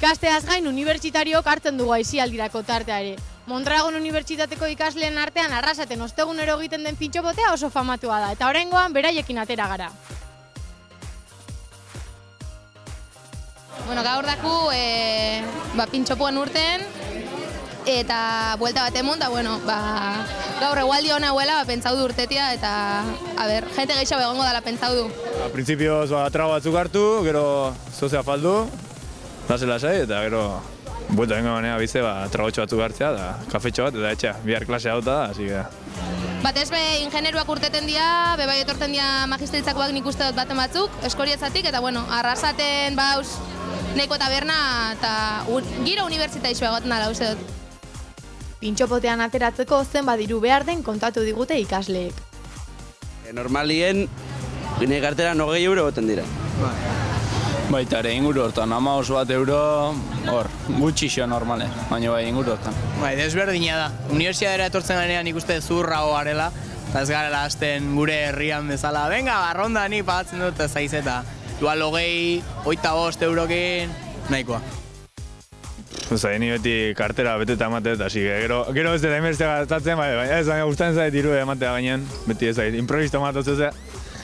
Ikasteaz gain unibertsitariok hartzen dugu aisialdirako tartea ere. Mondragon Unibertsitateko ikasleen artean Arrasaten ostegunero egiten den pintxopotea oso famatua da, eta oraingoan beraiekin atera gara. Bueno, gaur daku pintxopoan urten, eta buelta bat emon, da bueno, gaur egualdi hona huela pentsau du urtetia, eta jente gehiago egongo dela pentsau du. Principioz trago batzuk hartu, gero zozea faldu, lasai, eta gero buelta bengo manea bize tragotxo batzuk hartzea, da kafetxo bat, eta etxea, bihar klasea dauta da, hasi gara. Batez be ingenieruak urteten dira, bebai etorten dira magistritzakoak nik uste dut baten batzuk, eskorietzatik, eta bueno, Arrasaten bauz nahiko taberna, eta giro unibertsitaixo egoten dela uste dut. Pintxopotean ateratzeko zenbat diru behar den kontatu digute ikasleek. Normalien, gine kartera 20 euro goten dira. Baita ere, inguru hortan, 15 euro, hor, gutxixo normale, baina bai, inguru hortan. Bai, desberdina da. Unibertsitatera etortzen ganean ikuste zurrago garela, eta ez garela hasten gure herrian bezala. Venga, ronda ni pagatzen dut ez aizeta. Dual 25 eurokin, nahikoa. Ni beti kartera beteta ematet, hasi gero ez dela inbertzea gastatzen, bai, ez gustatzen zait diru ematea gainean, beti ez zait, improvisto ematu zuzea.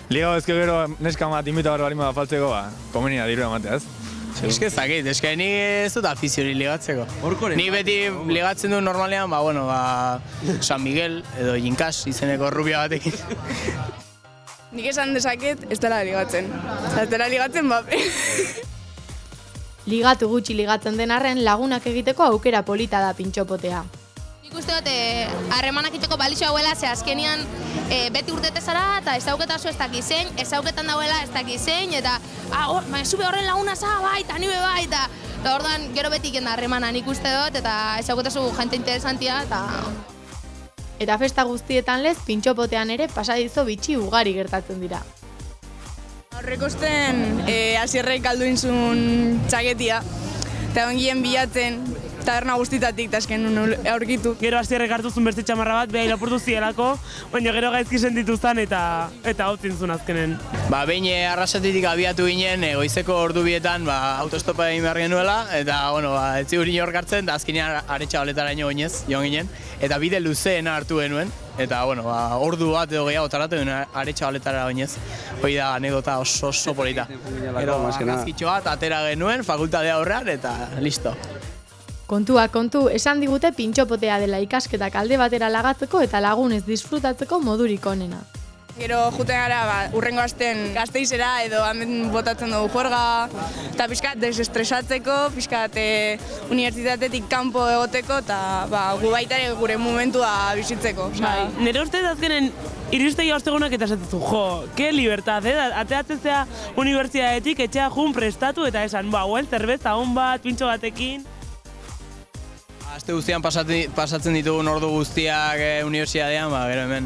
Liga ezke gero neska bat imita barbarima da faltzeko, komenia diru ematea, ez? Eske zakit, eske ni ez dut afiziori ligatzeko. Ni beti ligatzen du normalean, San Miguel edo Jinkas izeneko rubia batekin. Nik esan dezaket ez dela ligatzen. Ez dela ligatzen, Ligatu gutxi ligatzen den arren lagunak egiteko aukera polita da pintxopotea. Nik uste dut, harremanak iteko balixo hauela, ze azkenian beti urtete zara, eta ez dauketazu ez dakizein, ez dauketan dauela ez dakizein, eta zube horren laguna za, bai, eta nire bai, eta orduan gero beti iken da harremana nik uste dut, eta ez dauketazu jente interesantia, eta... Eta festa guztietan lez, pintxopotean ere pasadizo bitxi ugari gertatzen dira. Aurrekosten hasierrek galdu inzun txaketia, eta ongien bilatzen, taberna guztitatik tasken aurkitu. Gero hasierrek hartuzun beste txamarra bat, beha lapurtu zielako, baina gero gaizki sentituztan eta hautzin zuen azkenen. Behin Arrasatetik abiatu ginen, goizeko ordu bietan autostopa egin behar genuela, eta ez zigur inor hartzen, eta azkenean aretsa baletara oinez, joan ginen, eta bide luzeena hartu genuen, eta ordu bat edo gehiago taratu genuen aretsa baletara oinez. Hoi da anekdota oso polita. Gero argazkitxo bat atera genuen, fakultatea aurrean, eta listo. Kontua kontu, esan digute pintxopotea dela ikasketak alde batera lagatzeko eta lagunez disfrutatzeko modurik onena. Gero juten gara, urrengo asten Gasteizera edo hemen botatzen dugu juerga, eta pixkat desestresatzeko, pixkat unibertsitatetik kanpo egoteko, eta gu baita ere gure momentua bizitzeko. Nire ustez azkenen iristegi ostegunak eta esatezu, ke libertad, ateatzen zea unibertsitatetik etxea jun prestatu eta esan, hauen zerbeza hon bat, pintxo batekin. Aste guztian pasatzen ditugun ordu guztiak unibertsitatean, gero hemen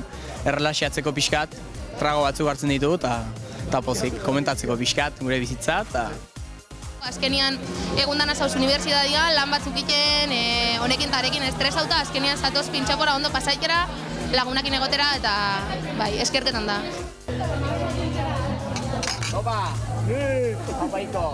errelaxatzeko pixkat, trago batzuk hartzen ditugu eta pozik, komentatzeko pixkat gure bizitza. Azkenian egundan azauz unibertsitatea, lan batzuk iten, honekin eta arekin estresauta, azkenian zatoz pintxopora ondo pasaikera, lagunakin egotera eta eskerketan da. Opa! Apaiko!